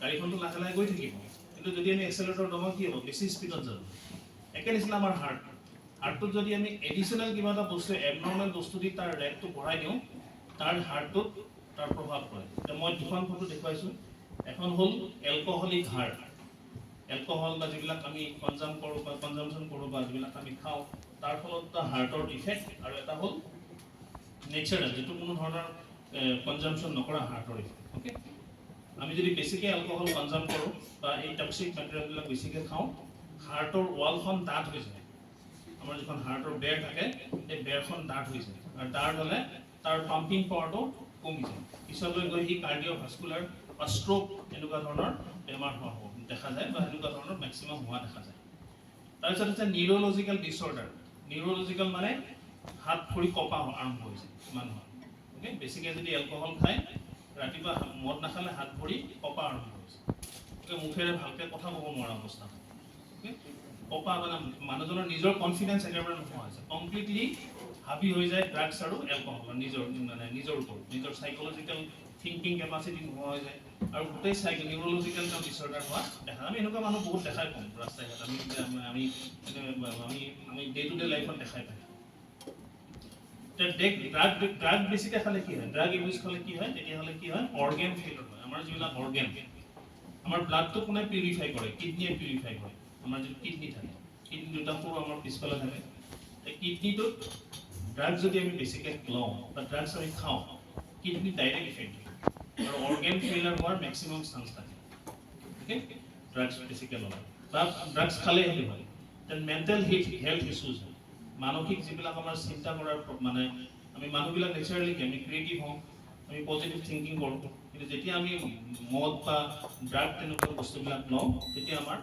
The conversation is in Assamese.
গাড়ীখনটো লাহে লাহে গৈ থাকিব, কিন্তু যদি আমি এক্সেলেৰেটৰ দবাও কি হ'ব, বেছি স্পীডত যাব। একে নিচিনা আমাৰ হাৰ্টটোত যদি আমি এডিশ্যনেল কিবা এটা বস্তু এবনৰ্মেল বস্তু দি তাৰ ৰেটটো বঢ়াই দিওঁ, তাৰ হাৰ্টটোত তাৰ প্ৰভাৱ পৰে। এতিয়া মই দুখন ফটো দেখুৱাইছোঁ, এখন হ'ল এলকহলিক হাৰ্ট, এলকহল বা যিবিলাক আমি কনজামশ্যন কৰোঁ বা যিবিলাক আমি খাওঁ, তাৰ ফলত এটা হাৰ্টৰ ইফেক্ট, আৰু এটা হ'ল নেচাৰেল, যিটো কোনো ধৰণৰ কনজামশ্যন নকৰা হাৰ্টৰ ইফেক্ট। অ'কে, আমি যদি বেছিকৈ এলকহল কনজাম কৰোঁ বা এই টক্সিক মেটেৰিয়েলবিলাক বেছিকৈ খাওঁ, হাৰ্টৰ ৱালখন ডাঠ হৈ যায়। আমাৰ যিখন হাৰ্টৰ বেৰ থাকে, সেই বেৰখন ডাঠ হৈ যায়, আৰু ডাঠ হ'লে তাৰ পাম্পিং পাৱাৰটো কমি যায়। পিছলৈ গৈ সি কাৰ্ডিঅ'ভাস্কুলাৰ বা ষ্ট্ৰোক এনেকুৱা ধৰণৰ বেমাৰ হোৱা দেখা যায়, বা এনেকুৱা ধৰণৰ মেক্সিমাম হোৱা দেখা যায়। তাৰপিছত হৈছে নিউৰলজিকেল ডিছঅৰ্ডাৰ। নিউৰলজিকেল মানে হাত ভৰি কঁপা আৰম্ভ হৈছে মানুহৰ। অ'কে, বেছিকৈ যদি এলকহল খায়, ৰাতিপুৱা মদ নাখালে হাত ভৰি কঁপা আৰম্ভ হৈছে। মুখেৰে ভালকৈ কথা ক'ব নোৱাৰা অৱস্থা। কঁপা মানে মানুহজনৰ নিজৰ কনফিডেঞ্চ একেবাৰে নোহোৱা হৈছে, কমপ্লিটলি হাবি হৈ যায় ড্ৰাগছ আৰু এলকহলৰ নিজৰ ওপৰত, নিজৰ চাইকলজিকেল থিংকিং কেপাচিটি নোহোৱা হৈ যায়, আৰু গোটেই নিউৰলজিকেল ডিছঅৰ্ডাৰ হোৱা দেখা যায়। আমি এনেকুৱা মানুহ বহুত দেখাই পাওঁ ৰাস্তাই ঘাট, আমি ডে টু ডে লাইফত দেখাই পাওঁ। ড্ৰাগ বেছিকৈ খালে কি হয়, ড্ৰাগ ইউজ খালে কি হয়, তেতিয়াহ'লে কি হয়, অৰ্গেন ফেইলিয়ৰ হয়। আমাৰ যিবিলাক অৰ্গেন, আমাৰ ব্লাডটো কোনে পিউৰিফাই কৰে, কিডনীয়ে পিউৰিফাই কৰে। আমাৰ যিটো কিডনী থাকে, কিডনী দুটা সৰু আমাৰ পিছফালে থাকে, এই কিডনীটোত ড্ৰাগছ যদি আমি বেছিকৈ লওঁ বা ড্ৰাগছ আমি খাওঁ, কিডনী ডাইৰেক্ট ইফেক্ট হয়, আৰু অৰ্গেন ফেইলিয়ৰ হোৱাৰ মেক্সিমাম চান্স থাকে। অ'কে, ড্ৰাগছ বেছিকৈ ল'লে বা ড্ৰাগছ খালে সেইটো হয়। দেন মেণ্টেল হেল্থ ইছ্যুজ হয়, মানসিক যিবিলাক আমাৰ চিন্তা কৰাৰ মানে, আমি মানুহবিলাক নেচাৰেলি আমি ক্ৰিয়েটিভ হওঁ, আমি পজিটিভ থিংকিং কৰোঁ, কিন্তু যেতিয়া আমি মদ বা ড্ৰাগ তেনেকুৱা বস্তুবিলাক লওঁ, তেতিয়া আমাৰ